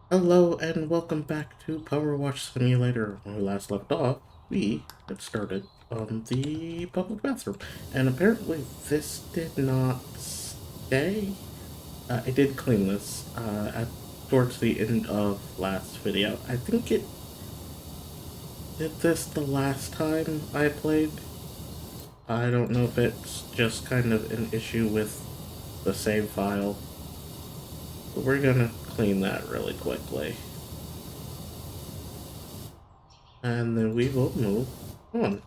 Hello and welcome back to PowerWash Simulator. When we last left off, we had started on the public bathroom, and apparently this did not stay. I did clean this towards the end of last video. I think it did this the last time I played. I don't know if it's just kind of an issue with the save file, but we're gonna clean that really quickly. And then we will move on.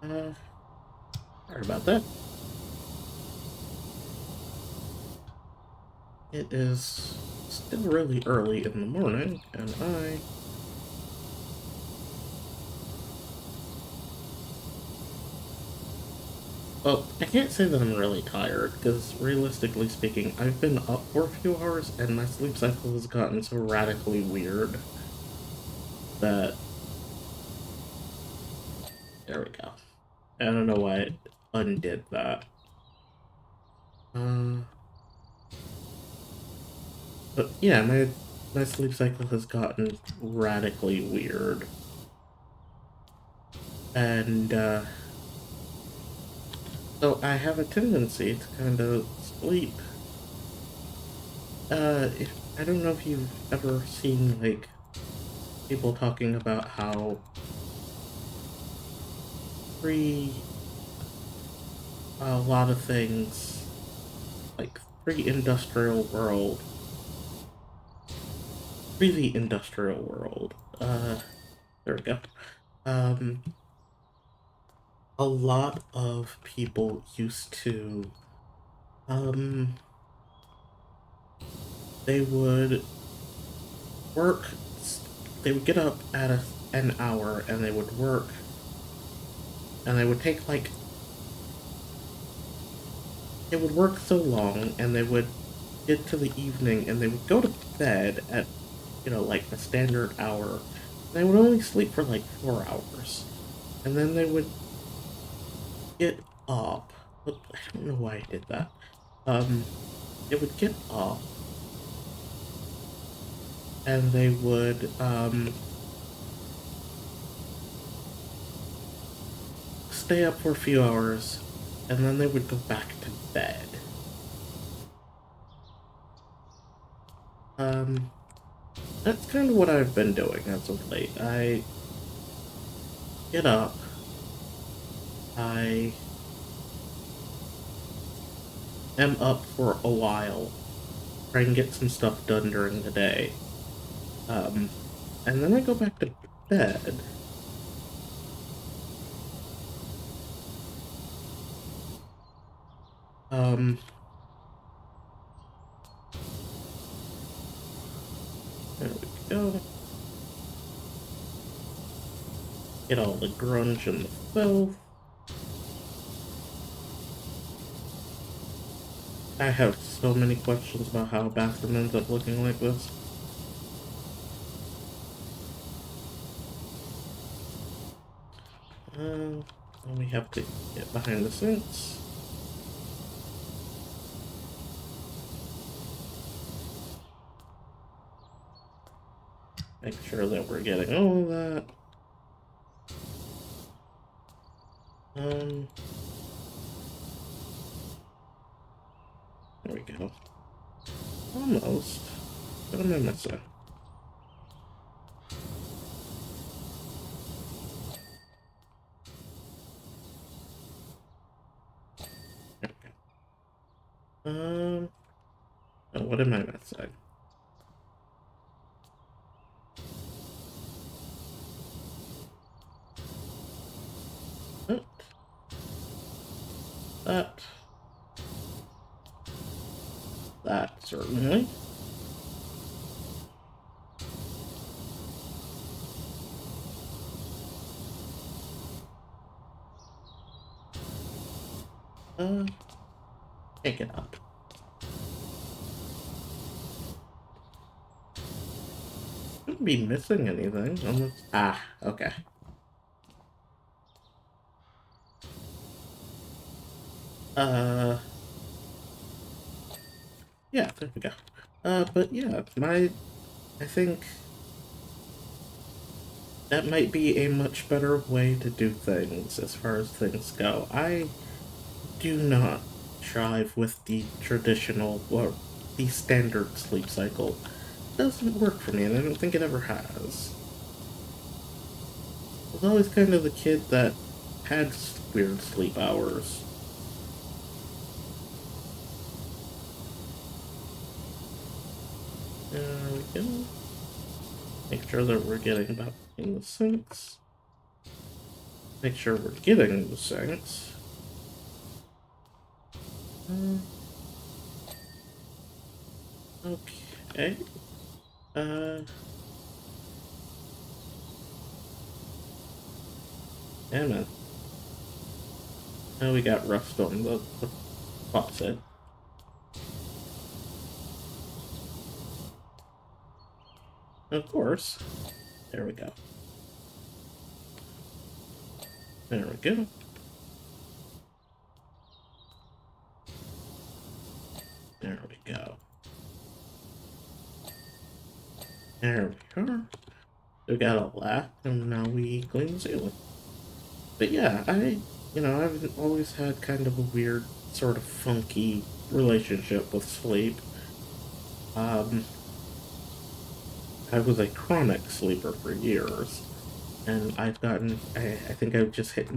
Sorry about that. It is still really early in the morning, and well, I can't say that I'm really tired, because realistically speaking, I've been up for a few hours, and my sleep cycle has gotten so radically weird that... There we go. I don't know why it undid that. Uh, but yeah, my sleep cycle has gotten radically weird. And, so I have a tendency to kind of sleep. I don't know if you've ever seen, like, people talking about how pre a lot of things, like pre-industrial world, pre the industrial world, there we go. Um, a lot of people used to, um, they would work, they would get up at an hour and they would work, and they would take, like, it would work so long, and they would get to the evening, and they would go to bed at, like a standard hour. They would only sleep for like 4 hours, and then they would get up. But I don't know why I did that. They would get up, and they would stay up for a few hours, and then they would go back to bed. Um, that's kind of what I've been doing as of late. I get up, I am up for a while, try and get some stuff done during the day. Um, and then I go back to bed. Um, there we go. Get all the grunge and the filth. I have so many questions about how a bathroom ends up looking like this. And we have to get behind the sinks. Make sure that we're getting all of that. There we go. Almost. What am I missing? There we go. Oh, what am I missing? Oh, that. That, certainly. Pick it up. Shouldn't be missing anything unless... Ah, okay. Uh, yeah, there we go. But yeah, I think that might be a much better way to do things as far as things go. I do not jive with the traditional or the standard sleep cycle. It doesn't work for me, and I don't think it ever has. I was always kind of the kid that had weird sleep hours. There we go. Make sure that we're getting about in the sinks. Make sure we're getting the sinks. Uh, okay. Uh, Damn it. Now we got rust on the faucet. Of course. There we go. There we go. There we go. There we are. We got a lap, and now we clean the ceiling. But yeah, I've always had kind of a weird, sort of funky relationship with sleep. Um, I was a chronic sleeper for years, and I think I've just hit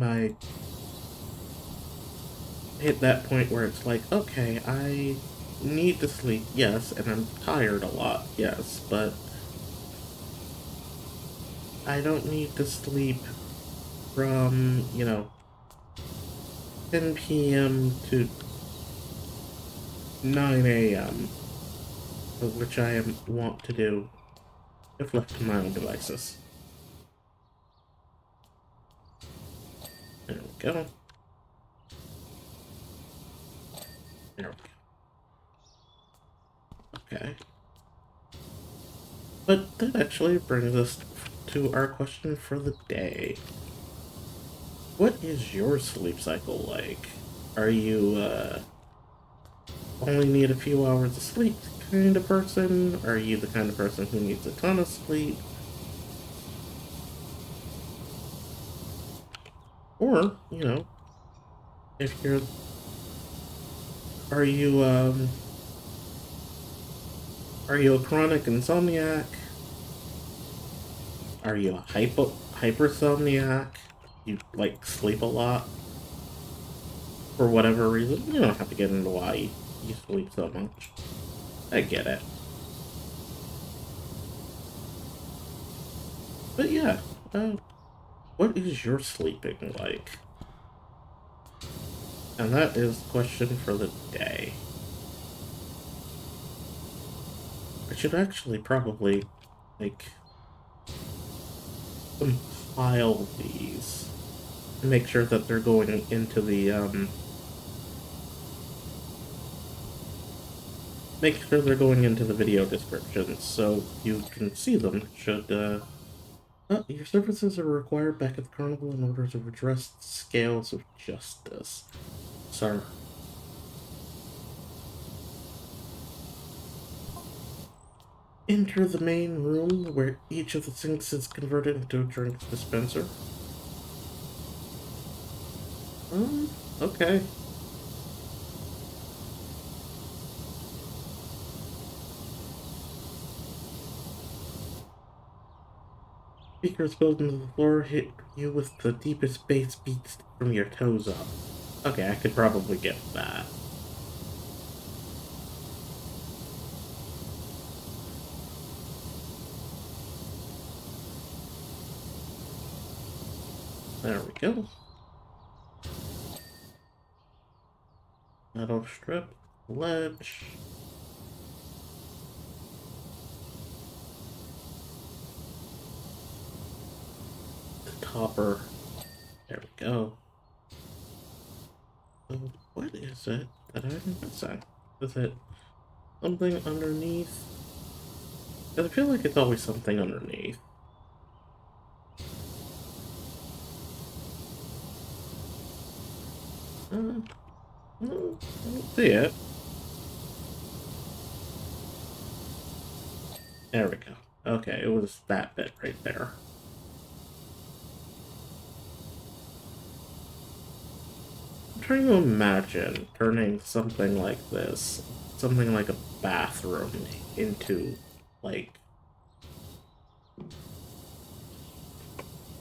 that point where it's like, okay, I need to sleep, yes, and I'm tired a lot, yes, but I don't need to sleep from, 10 p.m. to 9 a.m., which I am want to do if left to my own devices. There we go. There we go. Okay. But that actually brings us to our question for the day. What is your sleep cycle like? Are you, only need a few hours of sleep kind of person? Are you the kind of person who needs a ton of sleep? Or, if you're, are you, are you a chronic insomniac? Are you a hypersomniac? You, like, sleep a lot? For whatever reason? You don't have to get into why you sleep so much. I get it. But yeah, what is your sleeping like? And that is the question for the day. I should actually probably, like, compile these. And make sure that they're going into the, make sure they're going into the video descriptions so you can see them should, your services are required back at the carnival in order to redress the scales of justice. Sorry. Enter the main room where each of the sinks is converted into a drink dispenser. Okay. Speakers built into the floor hit you with the deepest bass beats from your toes up. Okay, I could probably get that. There we go. Metal strip, ledge. The topper. There we go. So what is it that I'm missing? Is it something underneath? Because I feel like it's always something underneath. I don't see it. There we go. Okay, it was that bit right there. I'm trying to imagine turning something like this, something like a bathroom, into, like,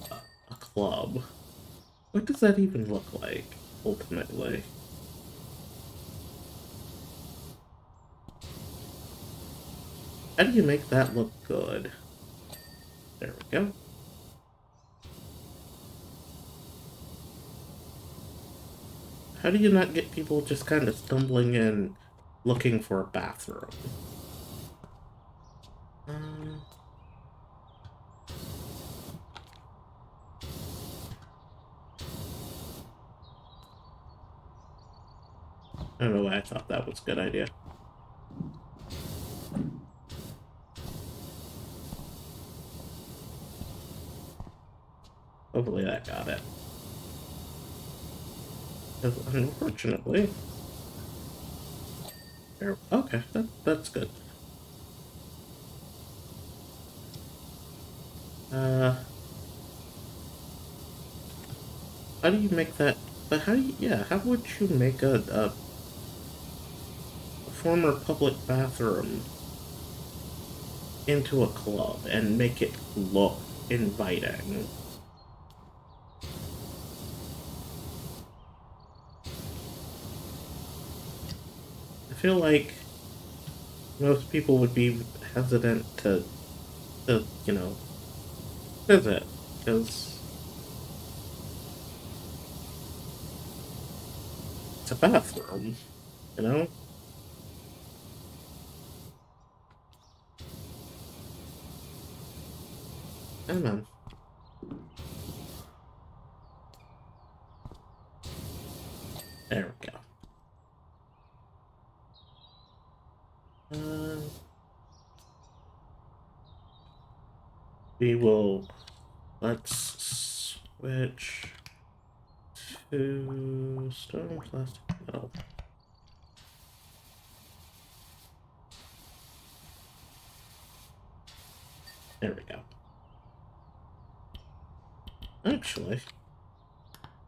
a club. What does that even look like, ultimately? How do you make that look good? There we go. How do you not get people just kind of stumbling in looking for a bathroom? Um, I don't know why I thought that was a good idea. Hopefully that got it. Because unfortunately... Okay, that's good. Uh, how do you make that... But how do you... Yeah, how would you make a former public bathroom into a club and make it look inviting? I feel like most people would be hesitant to visit, because it's a bathroom, you know? I don't know. There we go. Uh, we will... Let's switch to stone, plastic, metal. There we go. Actually,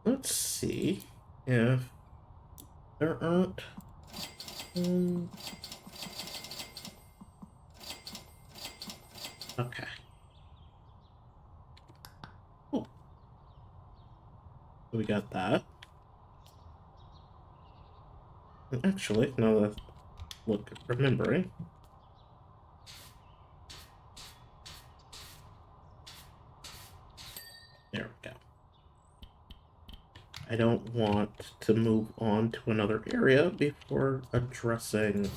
let's see if there aren't... okay. Cool. We got that. And actually, now that look remembering, there we go. I don't want to move on to another area before addressing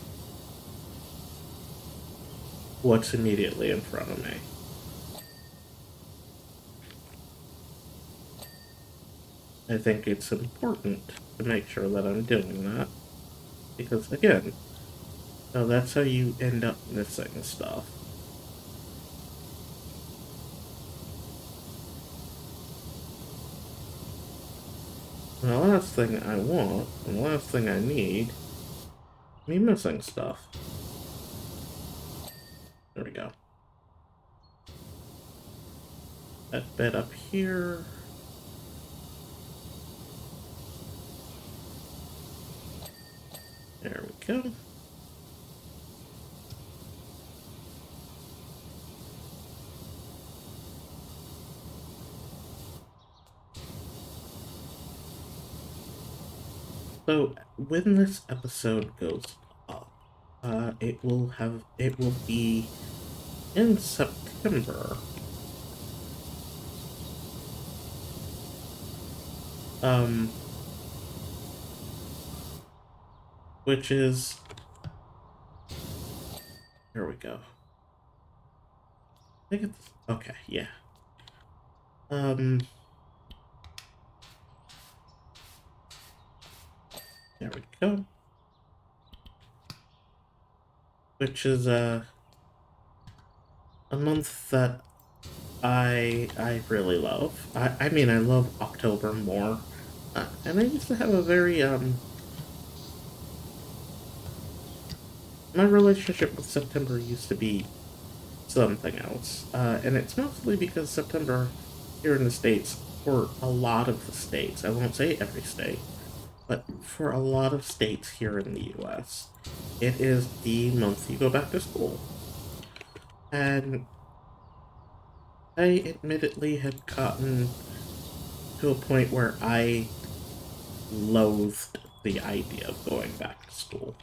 what's immediately in front of me. I think it's important to make sure that I'm doing that, because again, that's how you end up missing stuff. And the last thing I want, and the last thing I need, me missing stuff. There we go. That bed up here. There we go. So when this episode goes up, it will be in September. Which is, here we go. I think it's, okay, yeah. There we go. Which is a month that I really love. I mean, I love October more. And I used to have a very my relationship with September used to be something else. And it's mostly because September here in the States, for a lot of the states, I won't say every state, but for a lot of states here in the US, it is the month you go back to school. And I admittedly had gotten to a point where I loathed the idea of going back to school.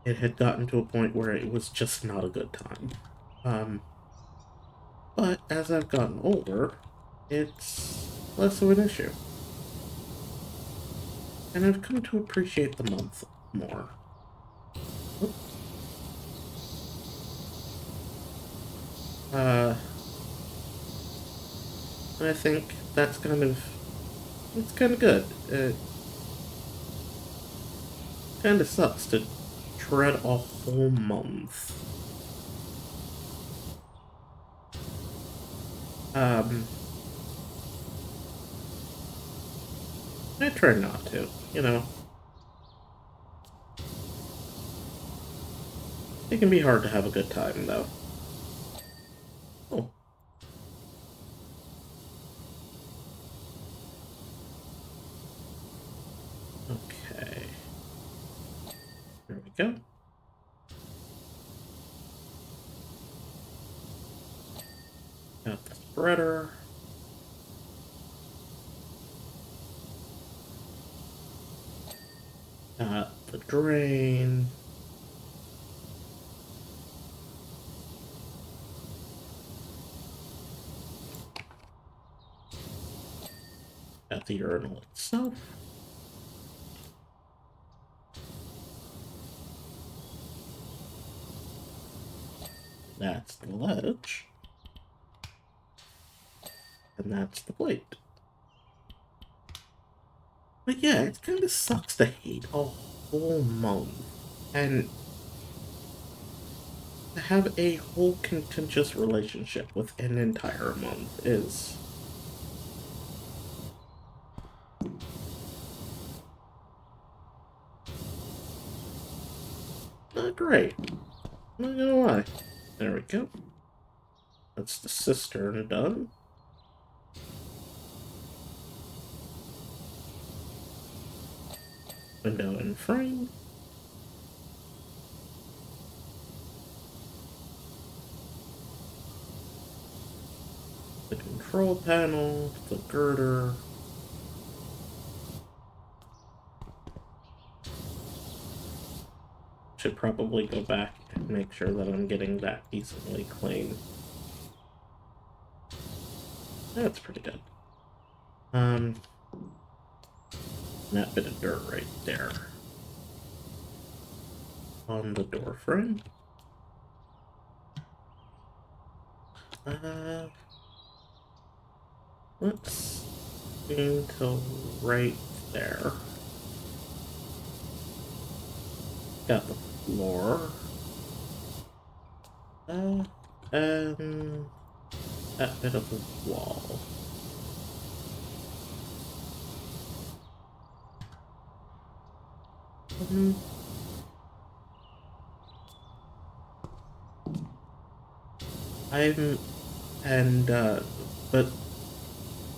It had gotten to a point where it was just not a good time. But as I've gotten older, it's less of an issue. And I've come to appreciate the month more. And I think that's it's kind of good. It kind of sucks to tread a whole month. I try not to, you know. It can be hard to have a good time, though. Oh. Okay. There we go. Got the spreader. Got the drain. Got the urinal itself. That's the ledge. And that's the plate. But yeah, it kind of sucks to hate a whole month. And to have a whole contentious relationship with an entire month is... not great. Not gonna lie. There we go. That's the cistern done. Window and frame. The control panel, the girder. Should probably go back and make sure that I'm getting that decently clean. That's pretty good. That bit of dirt right there. On the door frame. Let's aim till right there. Got the floor. And that bit of the wall. But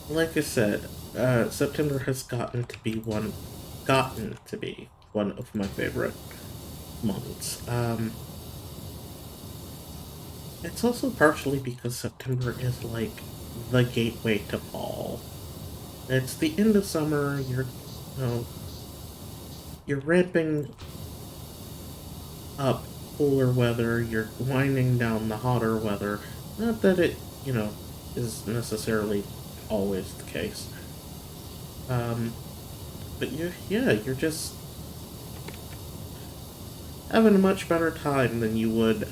like I said, September has gotten to be one of my favorite months. It's also partially because September is like the gateway to fall. It's the end of summer, you're ramping up cooler weather, you're winding down the hotter weather. Not that it, is necessarily always the case. But you're just having a much better time than you would,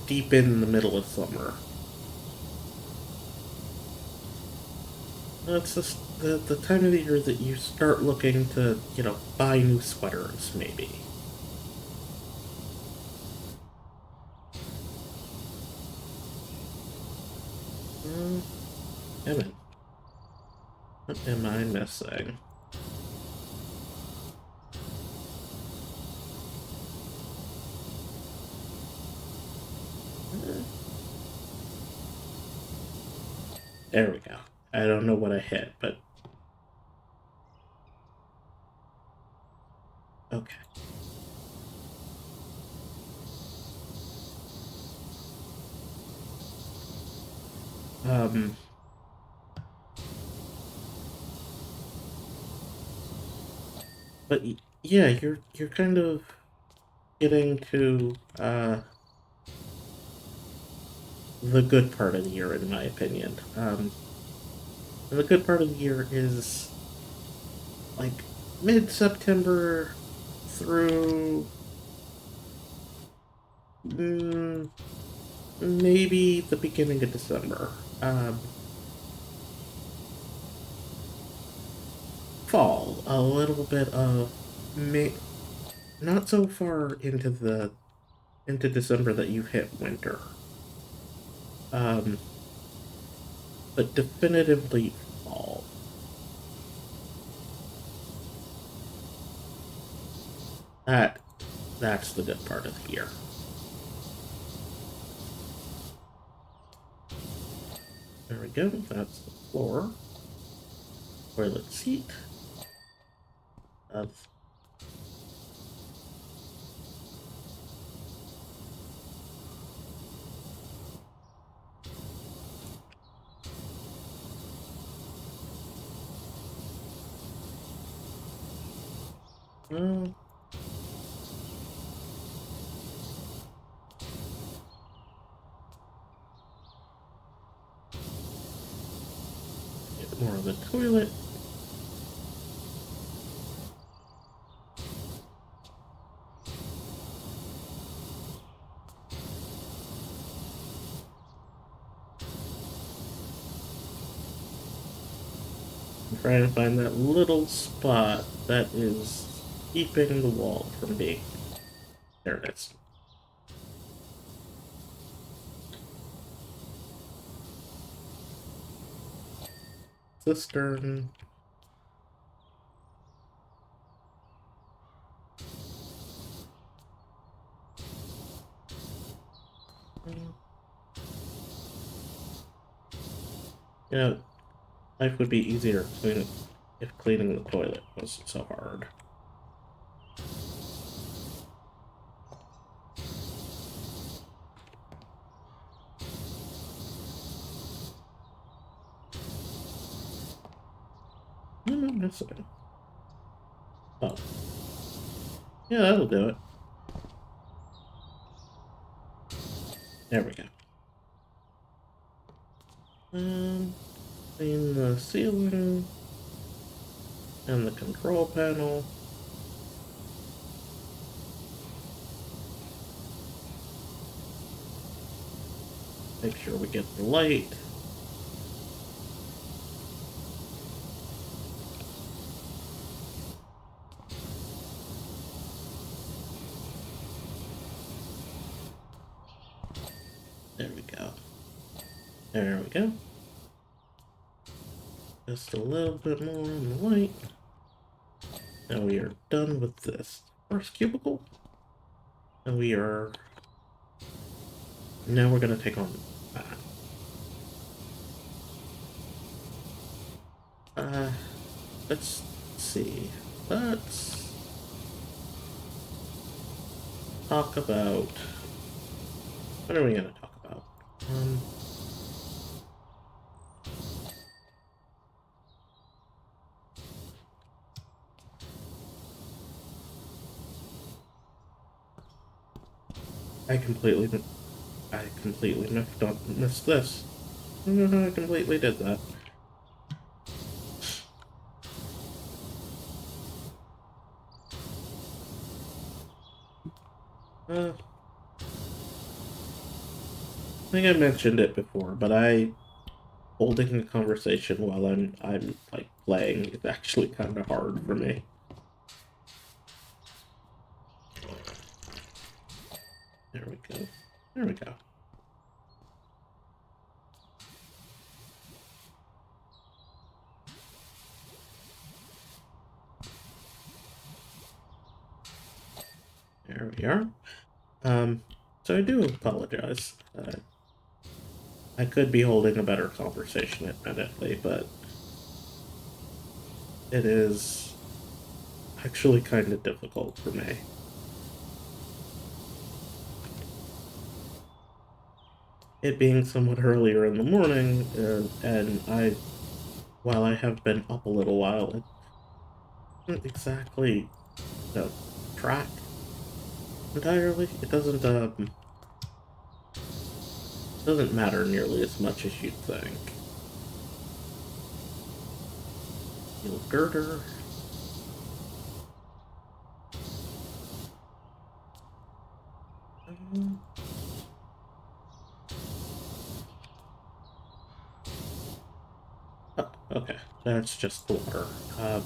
deep in the middle of summer. It's just the time of the year that you start looking to, buy new sweaters, maybe. Evan, what am I missing? There we go. I don't know what I hit, but... Okay. But yeah, you're kind of getting to the good part of the year, in my opinion. And the good part of the year is like mid-September through mm, maybe the beginning of December. Fall, a little bit of May, not so far into December that you hit winter. Um, but definitively fall. That that's the good part of the year. There we go. That's the floor. Toilet seat. Of well, get more of the toilet. I'm trying to find that little spot that is keeping the wall from being. There it is. Cistern. You know, life would be easier if cleaning the toilet wasn't so hard. That's okay. Oh. Yeah, that'll do it. There we go. Clean the ceiling and the control panel. Make sure we get the light. There we go. There we go. Just a little bit more on the light. Now we are done with this first cubicle. And we are... Now we're going to take on that. Let's see. Let's talk about... What are we going to talk about? I completely missed this. I completely did that. I think I mentioned it before, but holding a conversation while I'm like playing is actually kind of hard for me. There we go. There we go. There we are. So I do apologize. I could be holding a better conversation, admittedly, but it is actually kind of difficult for me. It being somewhat earlier in the morning, and while I have been up a little while, it doesn't exactly, track entirely. It doesn't matter nearly as much as you'd think. Steel girder. Oh, okay, that's just water. I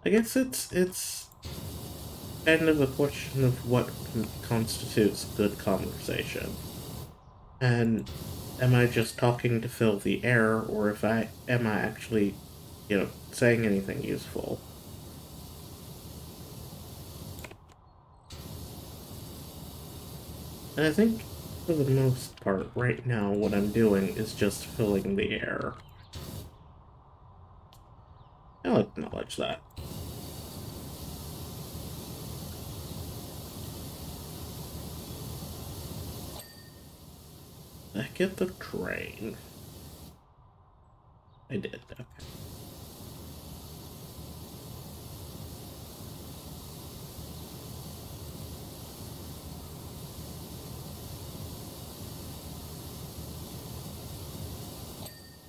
guess it's kind of a question of what constitutes good conversation. And am I just talking to fill the air, or if I am I actually, saying anything useful? And I think for the most part, right now, what I'm doing is just filling the air. I'll acknowledge that. I get the drain. I did, okay.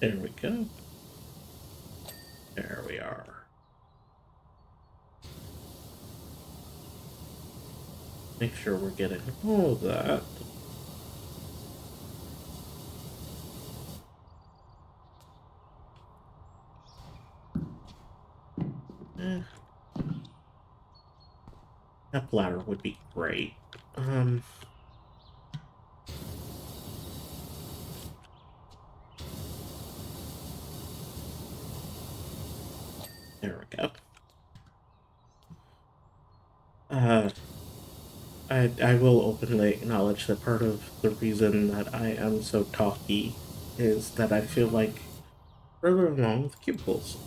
There we go. There we are. Make sure we're getting all of that. That bladder would be great. There we go. I will openly acknowledge that part of the reason that I am so talky is that I feel like further along with cubicles.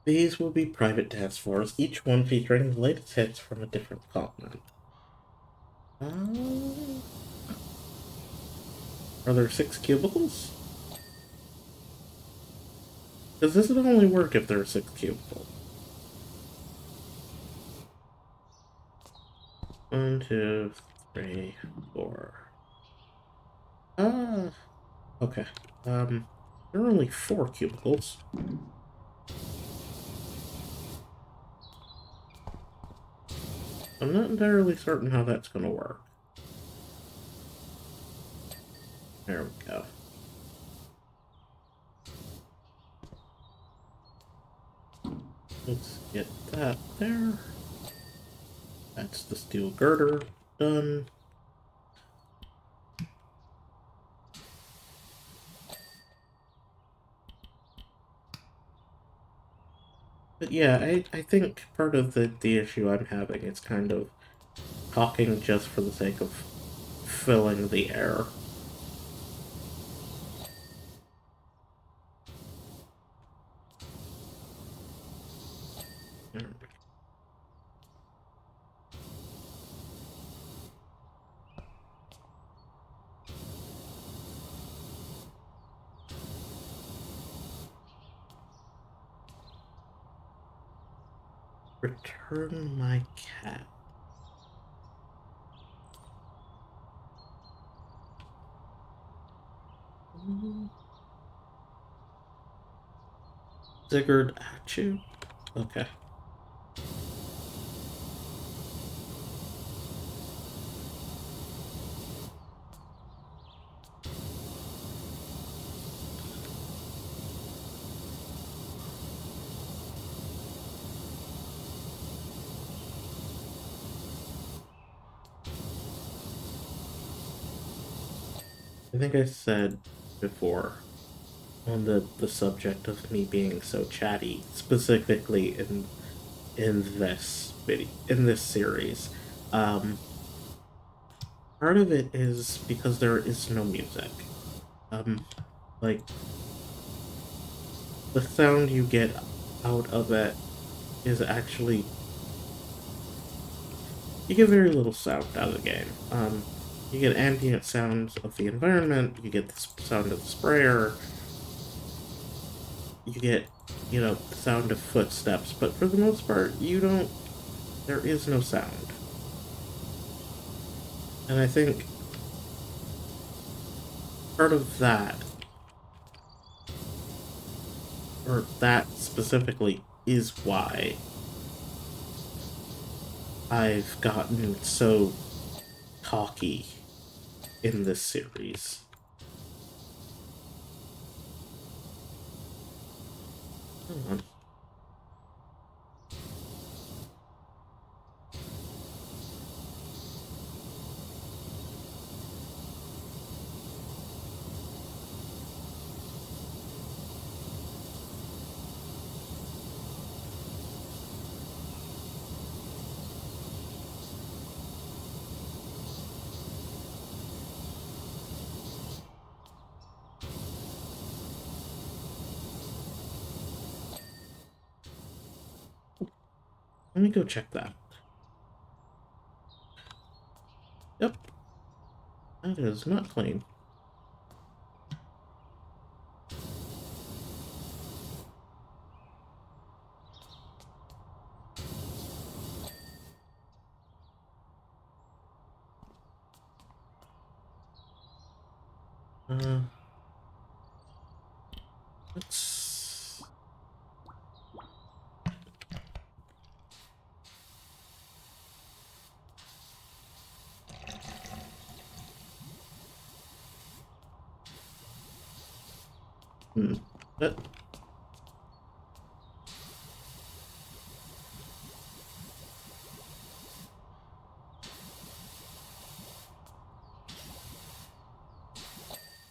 These will be private dance floors, each one featuring the latest hits from a different continent. Are there 6 cubicles? Because this would only work if there are 6 cubicles. 1, 2, 3, 4. Okay. There are only 4 cubicles. I'm not entirely certain how that's going to work. There we go. Let's get that there. That's the steel girder done. But yeah, I think part of the issue I'm having is kind of talking just for the sake of filling the air. Return my cat. Ziggurat at you? Okay. I think I said before on the subject of me being so chatty, specifically in this video, in this series. Um, Part of it is because there is no music. Um, like the sound you get out of it is actually you get very little sound out of the game. You get ambient sounds of the environment. You get the sound of the sprayer. You get, the sound of footsteps. But for the most part, you don't. There is no sound, and I think part of that, or that specifically, is why I've gotten so talky in this series. Come on. Let me go check that. Yep, that is not clean. Uh, let's... Hmm. That...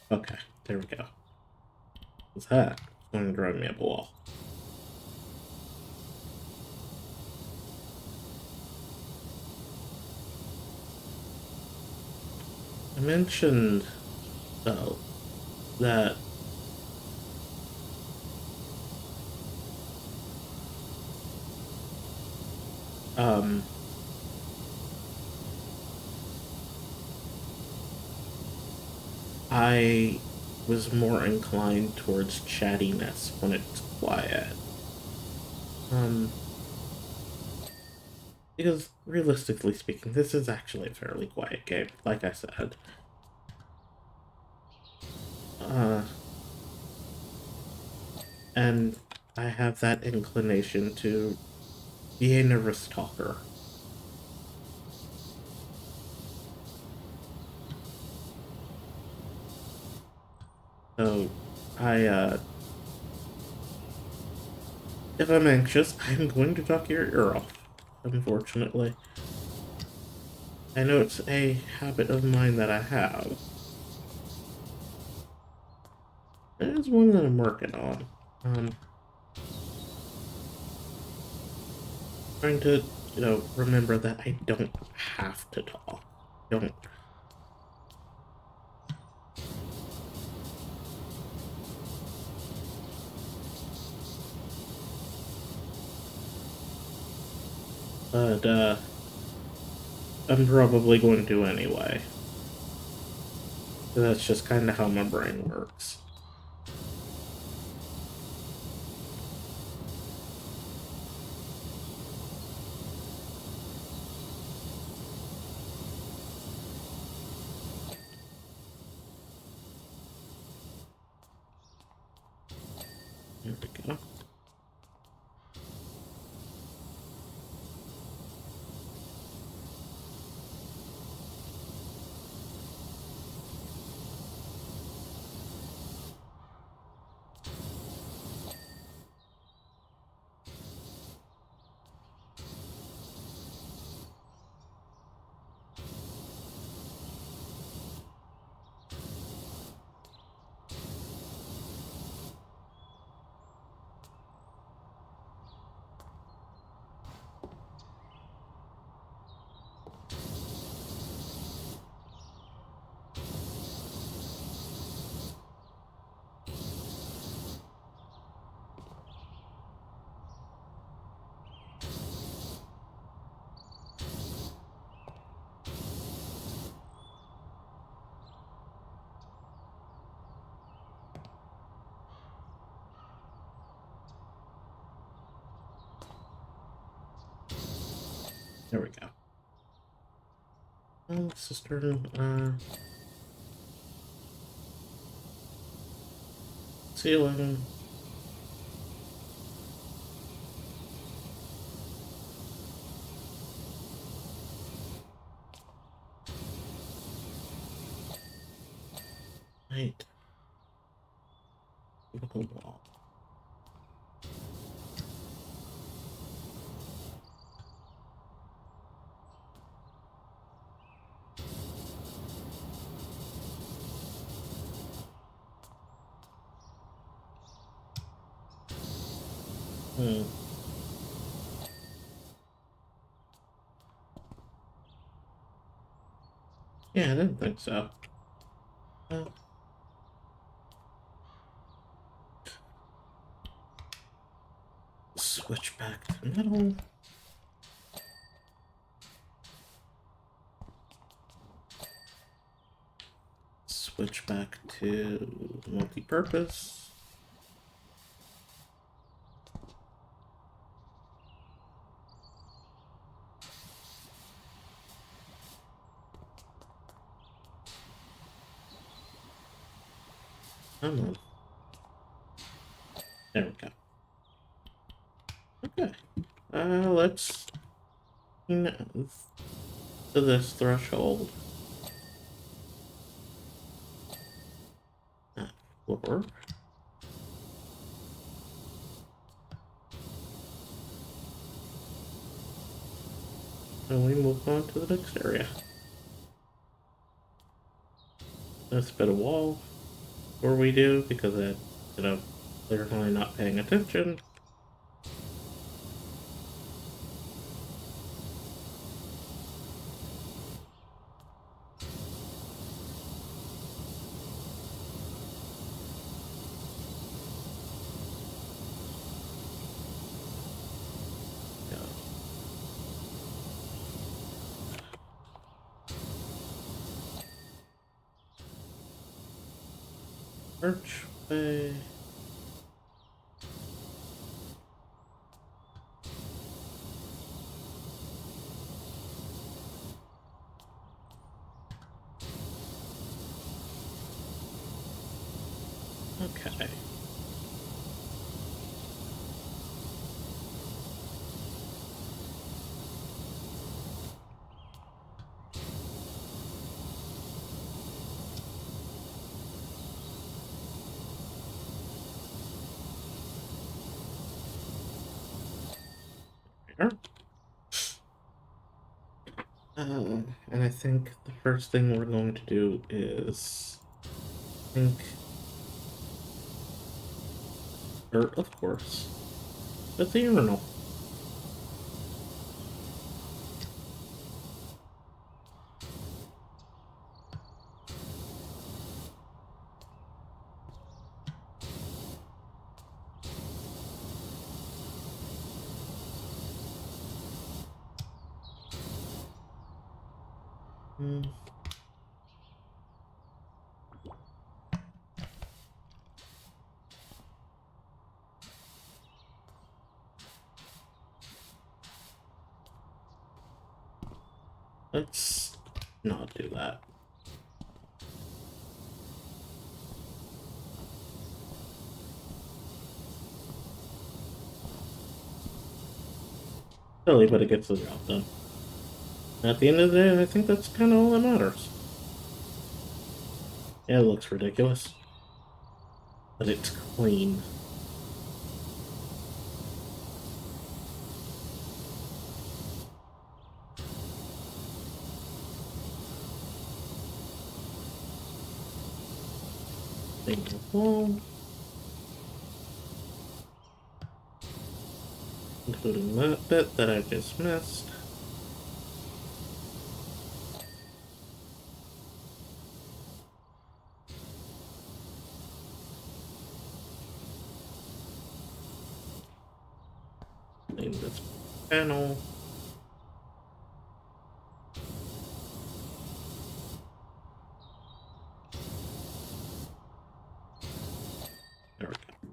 Okay, there we go. What's that? It's going to drive me up a wall. I mentioned, though, that um, I was more inclined towards chattiness when it's quiet. Um, because realistically speaking, this is actually a fairly quiet game, like I said. Uh, and I have that inclination to be a nervous talker. So, if I'm anxious, I'm going to talk your ear off, unfortunately. I know it's a habit of mine that I have. And it's one that I'm working on. Trying to, remember that I don't have to talk. Don't. But, I'm probably going to anyway. That's just kind of how my brain works. There we go. There we go. Cistern, ceiling. Right. Cubicle wall. Hmm. Yeah, I didn't think so. Uh, switch back to metal. Switch back to multi-purpose. Come on. There we go. Okay. Let's to this threshold. Floor. And we move on to the next area. Let's bit a wall. Or we do, because it, clearly not paying attention. Archway. Okay. There. And I think the first thing we're going to do is think dirt, of course. But the urinal. Hmm. Let's not do that. Silly, but it gets the job done. At the end of the day, I think that's kind of all that matters. Yeah, it looks ridiculous. But it's clean. Single wall. Including that bit that I just missed. Name this panel. There we go.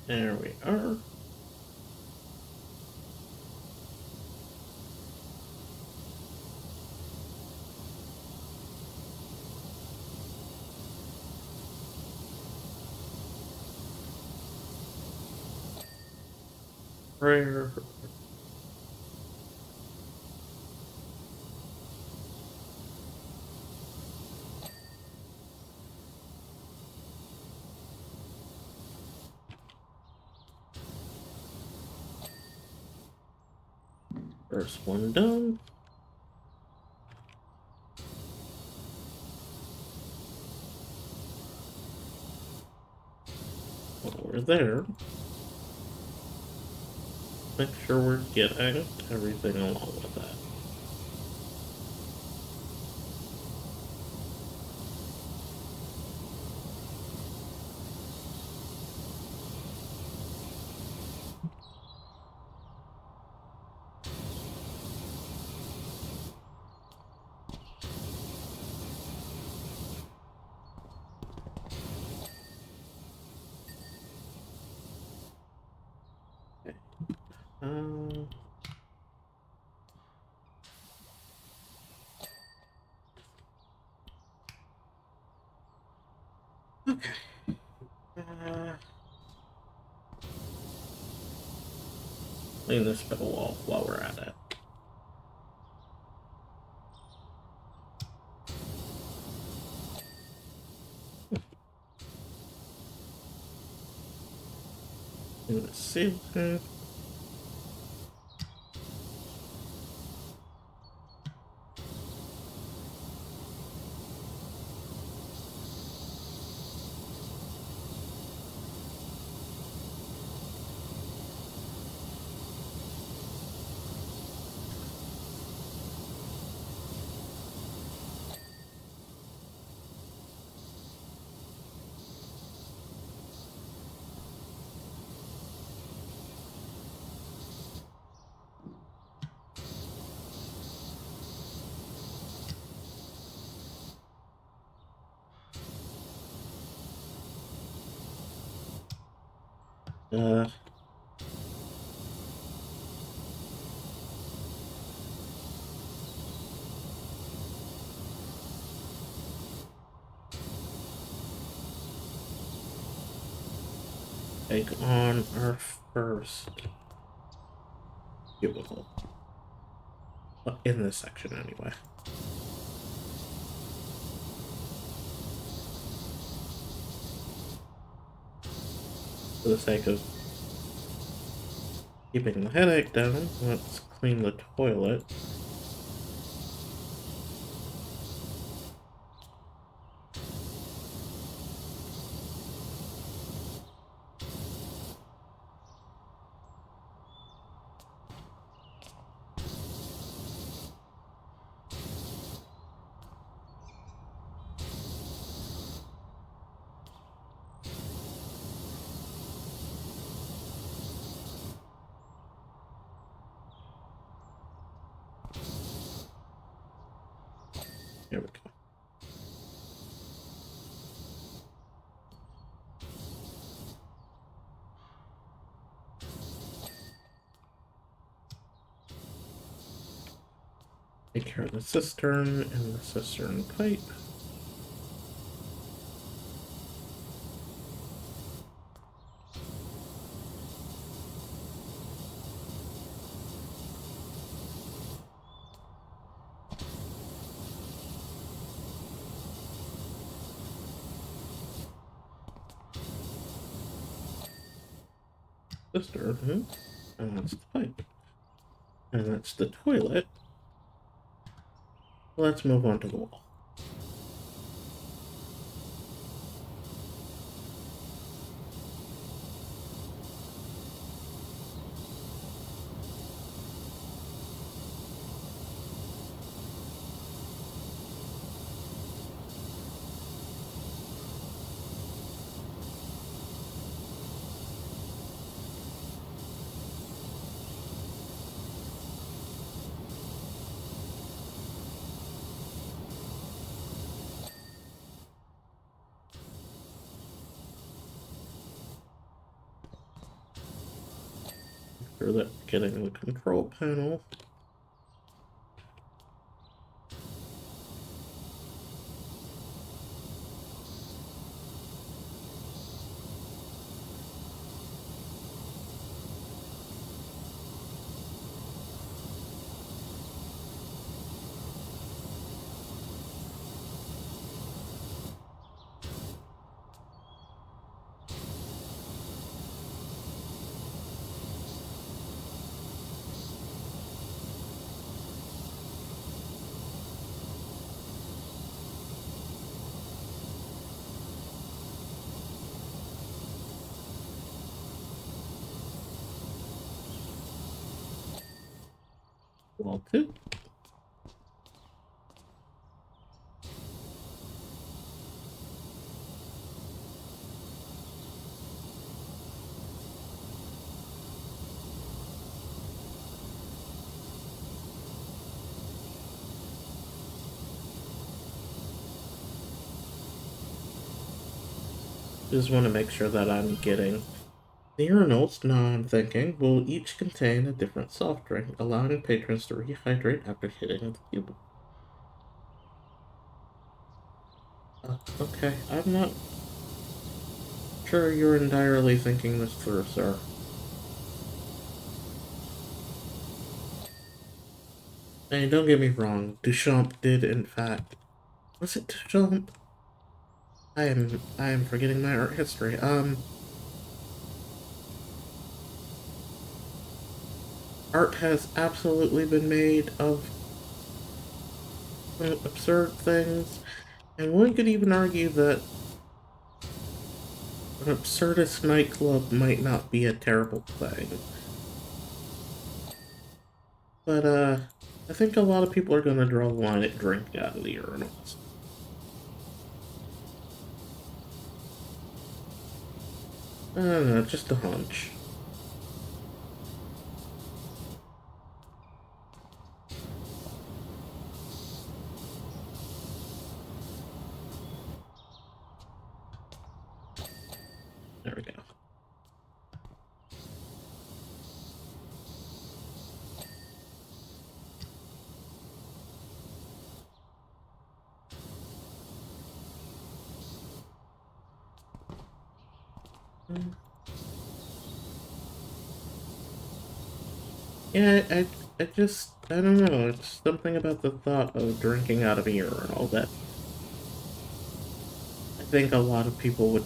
There we are. Prayer. First one done. While we're there, make sure we're getting everything along with that. Okay. Okay. Clean this bit wall while we're at it. In the ceiling. Uh, Take on our first cubicle. In this section, anyway. For the sake of keeping the headache down, let's clean the toilet. Here we go. Take care of the cistern and the cistern pipe. Cistern, and that's the pipe. And that's the toilet. Let's move on to the wall. Sure that we're getting the control panel. Well, too. Just want to make sure that I'm getting the urinals. Now I'm thinking will each contain a different soft drink, allowing patrons to rehydrate after hitting the cube. Okay, I'm not sure you're entirely thinking this through, sir. Hey, don't get me wrong. Duchamp did, in fact. Was it Duchamp? I am forgetting my art history. Art has absolutely been made of absurd things, and one could even argue that an absurdist nightclub might not be a terrible thing. But, I think a lot of people are gonna draw the line at drinking out of the urinals. I don't know, just a hunch. There we go. Yeah, I don't know. It's something about the thought of drinking out of a urinal that I think a lot of people would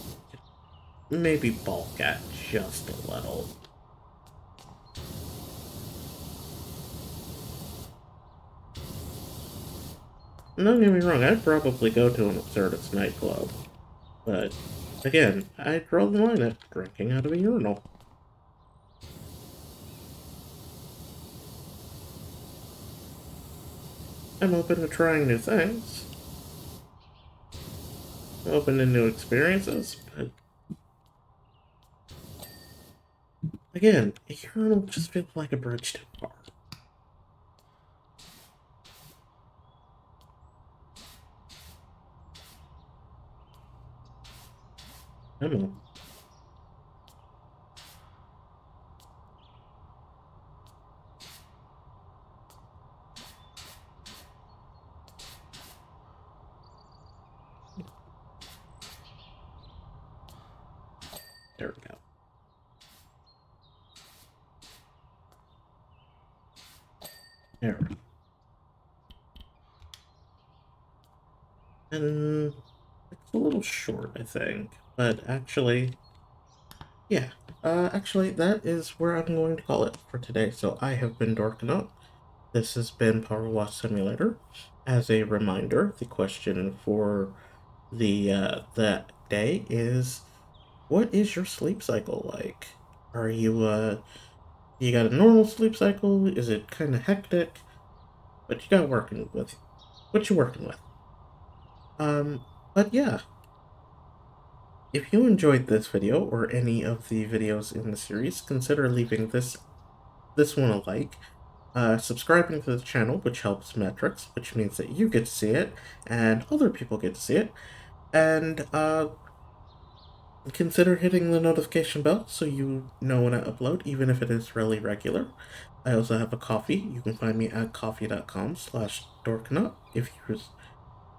maybe balk at just a little. Don't get me wrong, I'd probably go to an absurdist nightclub, but again, I draw the line at drinking out of a urinal. I'm open to trying new things, I'm open to new experiences, but again, a urinal just feels like a bridge too far. Come on. There we go. There. And it's a little short, I think, but actually, yeah. Actually, that is where I'm going to call it for today. So I have been Dorking Up. This has been PowerWash Simulator. As a reminder, the question for that day is, what is your sleep cycle like? Are you got a normal sleep cycle? Is it kind of hectic? What you got working with? What you working with? But yeah, if you enjoyed this video or any of the videos in the series, consider leaving this one a like, subscribing to the channel, which helps metrics, which means that you get to see it and other people get to see it, and consider hitting the notification bell so you know when I upload, even if it is really regular. I also have a coffee. You can find me at coffee.com/dorknut if you're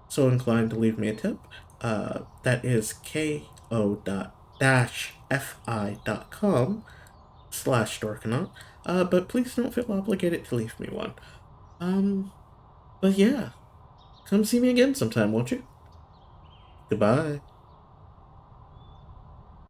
so inclined to leave me a tip. That is ko-fi.com/dorknut. But please don't feel obligated to leave me one. Um, but yeah, come see me again sometime, won't you? Goodbye.